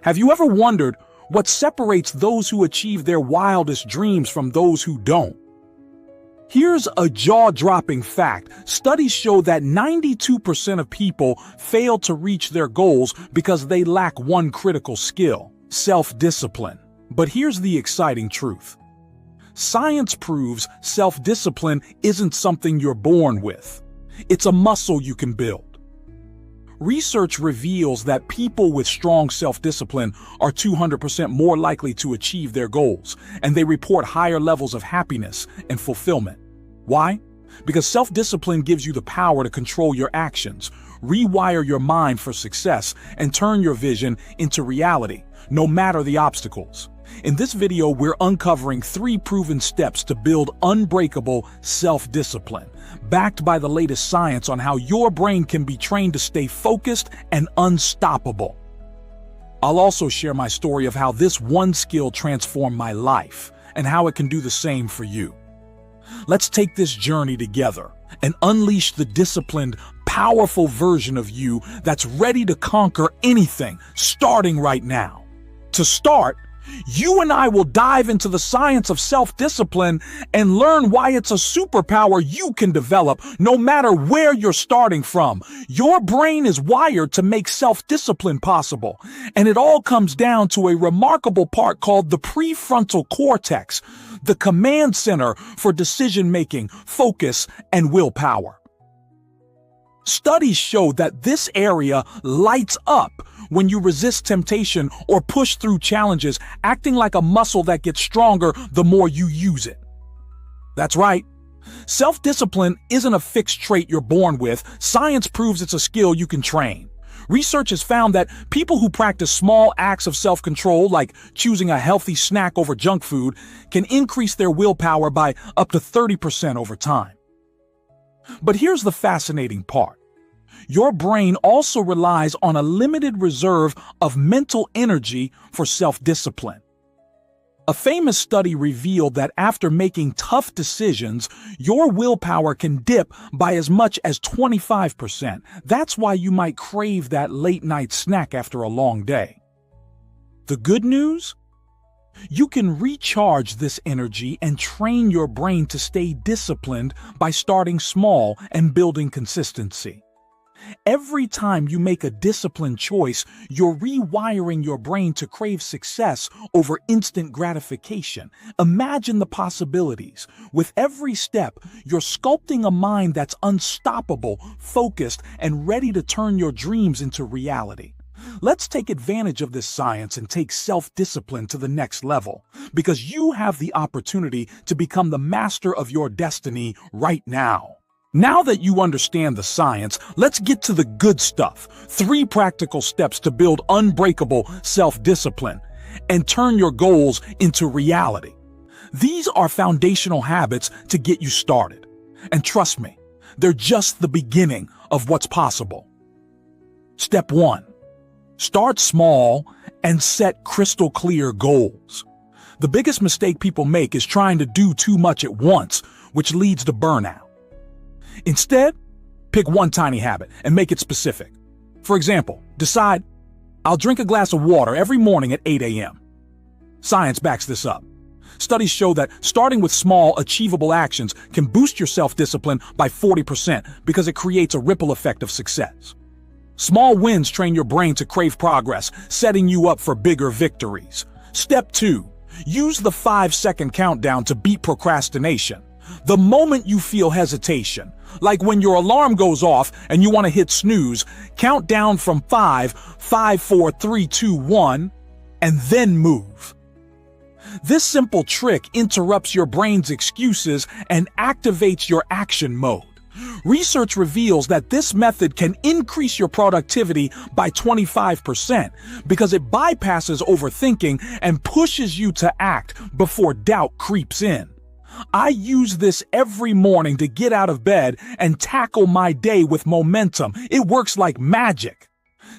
Have you ever wondered what separates those who achieve their wildest dreams from those who don't? Here's a jaw-dropping fact. Studies show that 92% of people fail to reach their goals because they lack one critical skill: self-discipline. But here's the exciting truth. Science proves self-discipline isn't something you're born with. It's a muscle you can build. Research reveals that people with strong self-discipline are 200% more likely to achieve their goals, and they report higher levels of happiness and fulfillment. Why? Because self-discipline gives you the power to control your actions, rewire your mind for success, and turn your vision into reality, no matter the obstacles. In this video, we're uncovering 3 proven steps to build unbreakable self-discipline, backed by the latest science on how your brain can be trained to stay focused and unstoppable. I'll also share my story of how this one skill transformed my life and how it can do the same for you. Let's take this journey together and unleash the disciplined, powerful version of you that's ready to conquer anything, starting right now. To start, you and I will dive into the science of self-discipline and learn why it's a superpower you can develop no matter where you're starting from. Your brain is wired to make self-discipline possible, and it all comes down to a remarkable part called the prefrontal cortex, the command center for decision-making, focus, and willpower. Studies show that this area lights up when you resist temptation or push through challenges, acting like a muscle that gets stronger the more you use it. That's right. Self-discipline isn't a fixed trait you're born with. Science proves it's a skill you can train. Research has found that people who practice small acts of self-control, like choosing a healthy snack over junk food, can increase their willpower by up to 30% over time. But here's the fascinating part. Your brain also relies on a limited reserve of mental energy for self-discipline. A famous study revealed that after making tough decisions, your willpower can dip by as much as 25%. That's why you might crave that late-night snack after a long day. The good news? You can recharge this energy and train your brain to stay disciplined by starting small and building consistency. Every time you make a disciplined choice, you're rewiring your brain to crave success over instant gratification. Imagine the possibilities. With every step, you're sculpting a mind that's unstoppable, focused, and ready to turn your dreams into reality. Let's take advantage of this science and take self-discipline to the next level, because you have the opportunity to become the master of your destiny right now. Now that you understand the science, let's get to the good stuff. 3 practical steps to build unbreakable self-discipline and turn your goals into reality. These are foundational habits to get you started. And trust me, they're just the beginning of what's possible. Step 1. Start small and set crystal clear goals. The biggest mistake people make is trying to do too much at once, which leads to burnout. Instead, pick one tiny habit and make it specific. For example, decide, I'll drink a glass of water every morning at 8 a.m. Science backs this up. Studies show that starting with small, achievable actions can boost your self-discipline by 40% because it creates a ripple effect of success. Small wins train your brain to crave progress, setting you up for bigger victories. Step 2. Use the 5-second countdown to beat procrastination. The moment you feel hesitation, like when your alarm goes off and you want to hit snooze, count down from 5, 4, 3, 2, 1, and then move. This simple trick interrupts your brain's excuses and activates your action mode. Research reveals that this method can increase your productivity by 25% because it bypasses overthinking and pushes you to act before doubt creeps in. I use this every morning to get out of bed and tackle my day with momentum. It works like magic.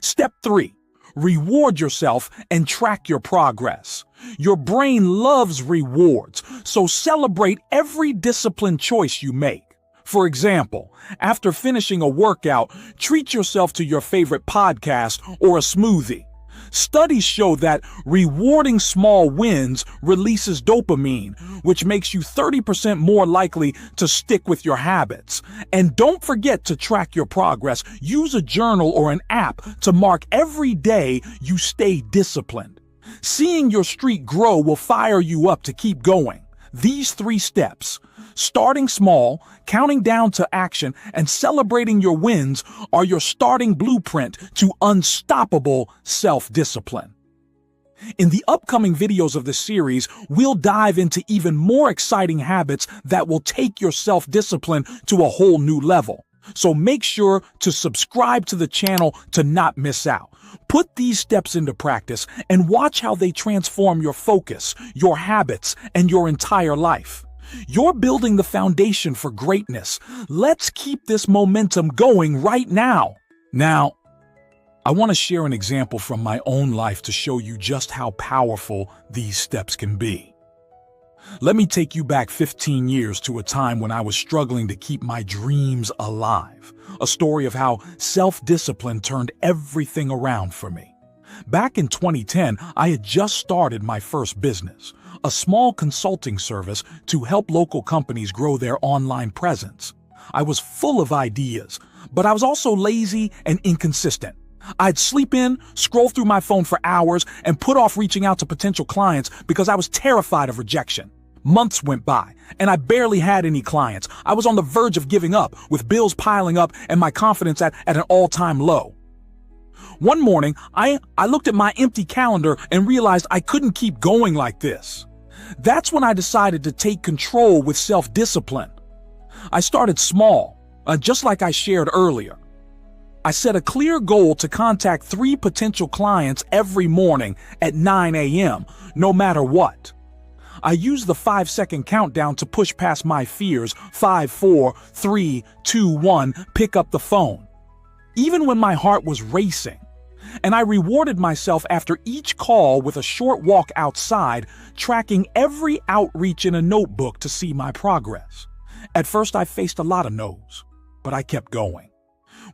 Step 3. Reward yourself and track your progress. Your brain loves rewards, so celebrate every disciplined choice you make. For example, after finishing a workout, treat yourself to your favorite podcast or a smoothie. Studies show that rewarding small wins releases dopamine, which makes you 30% more likely to stick with your habits. And don't forget to track your progress. Use a journal or an app to mark every day you stay disciplined. Seeing your streak grow will fire you up to keep going. These 3 steps, starting small, counting down to action, and celebrating your wins, are your starting blueprint to unstoppable self-discipline. In the upcoming videos of this series, we'll dive into even more exciting habits that will take your self-discipline to a whole new level. So make sure to subscribe to the channel to not miss out. Put these steps into practice and watch how they transform your focus, your habits, and your entire life. You're building the foundation for greatness. Let's keep this momentum going right now. Now, I want to share an example from my own life to show you just how powerful these steps can be. Let me take you back 15 years to a time when I was struggling to keep my dreams alive. A story of how self-discipline turned everything around for me. Back in 2010, I had just started my first business, a small consulting service to help local companies grow their online presence. I was full of ideas, but I was also lazy and inconsistent. I'd sleep in, scroll through my phone for hours, and put off reaching out to potential clients because I was terrified of rejection. Months went by, and I barely had any clients. I was on the verge of giving up, with bills piling up and my confidence at an all-time low. One morning, I looked at my empty calendar and realized I couldn't keep going like this. That's when I decided to take control with self-discipline. I started small, just like I shared earlier. I set a clear goal to contact 3 potential clients every morning at 9 a.m., no matter what. I used the 5-second countdown to push past my fears. 5, 4, 3, 2, 1, pick up the phone. Even when my heart was racing. And I rewarded myself after each call with a short walk outside, tracking every outreach in a notebook to see my progress. At first, I faced a lot of no's, but I kept going.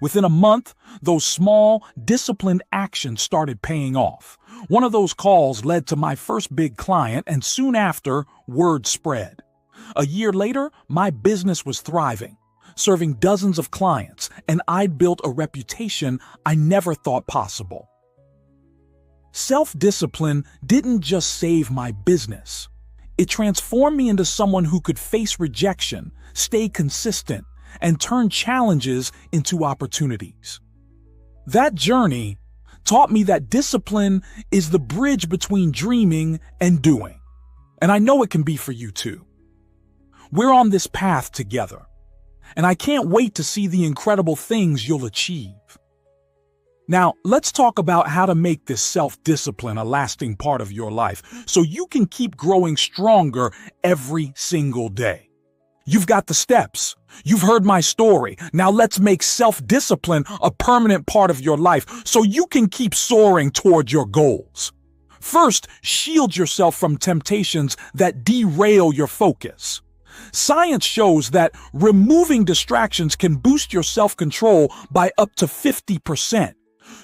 Within a month, those small, disciplined actions started paying off. One of those calls led to my first big client, and soon after, word spread. A year later, my business was thriving, serving dozens of clients, and I'd built a reputation I never thought possible. Self-discipline didn't just save my business. It transformed me into someone who could face rejection, stay consistent, and turn challenges into opportunities. That journey taught me that discipline is the bridge between dreaming and doing. And I know it can be for you too. We're on this path together, and I can't wait to see the incredible things you'll achieve. Now, let's talk about how to make this self-discipline a lasting part of your life so you can keep growing stronger every single day. You've got the steps. You've heard my story. Now let's make self-discipline a permanent part of your life so you can keep soaring toward your goals. First, shield yourself from temptations that derail your focus. Science shows that removing distractions can boost your self-control by up to 50%.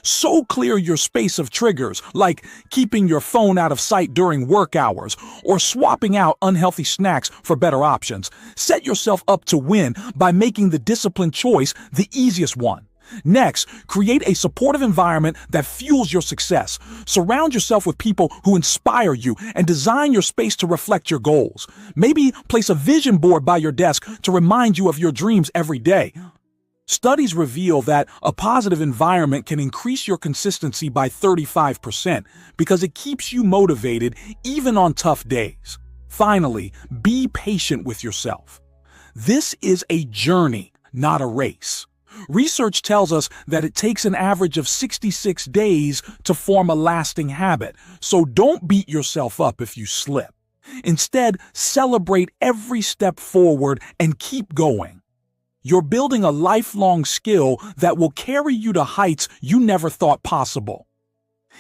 So clear your space of triggers, like keeping your phone out of sight during work hours or swapping out unhealthy snacks for better options. Set yourself up to win by making the disciplined choice the easiest one. Next, create a supportive environment that fuels your success. Surround yourself with people who inspire you and design your space to reflect your goals. Maybe place a vision board by your desk to remind you of your dreams every day. Studies reveal that a positive environment can increase your consistency by 35% because it keeps you motivated even on tough days. Finally, be patient with yourself. This is a journey, not a race. Research tells us that it takes an average of 66 days to form a lasting habit, so don't beat yourself up if you slip. Instead, celebrate every step forward and keep going. You're building a lifelong skill that will carry you to heights you never thought possible.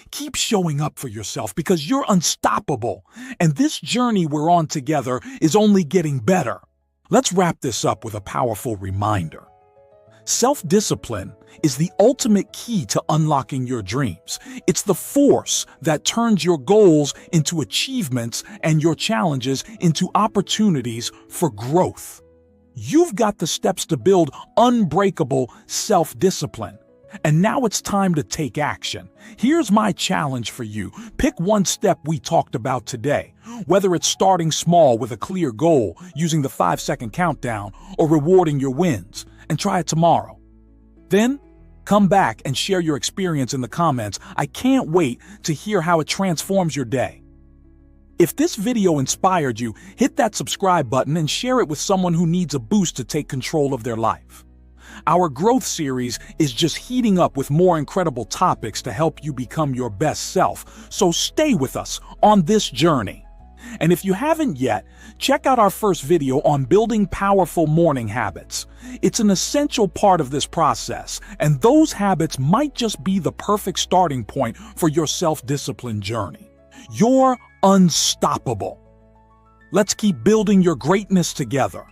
Keep showing up for yourself because you're unstoppable, and this journey we're on together is only getting better. Let's wrap this up with a powerful reminder. Self-discipline is the ultimate key to unlocking your dreams. It's the force that turns your goals into achievements and your challenges into opportunities for growth. You've got the steps to build unbreakable self-discipline. And now it's time to take action. Here's my challenge for you. Pick one step we talked about today, whether it's starting small with a clear goal, using the 5-second countdown, or rewarding your wins, and try it tomorrow. Then, come back and share your experience in the comments. I can't wait to hear how it transforms your day. If this video inspired you, hit that subscribe button and share it with someone who needs a boost to take control of their life. Our growth series is just heating up with more incredible topics to help you become your best self, so stay with us on this journey. And if you haven't yet, check out our first video on building powerful morning habits. It's an essential part of this process, and those habits might just be the perfect starting point for your self-discipline journey. You're unstoppable. Let's keep building your greatness together.